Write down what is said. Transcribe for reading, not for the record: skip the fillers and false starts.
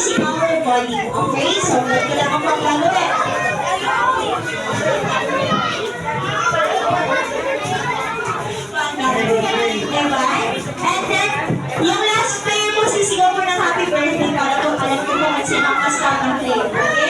using our body. Okay? So, kailangan pang gagawin. Diba? And then, yung last player mo, sisigaw mo ng happy birthday para po alam ko kung sino ang kasama player.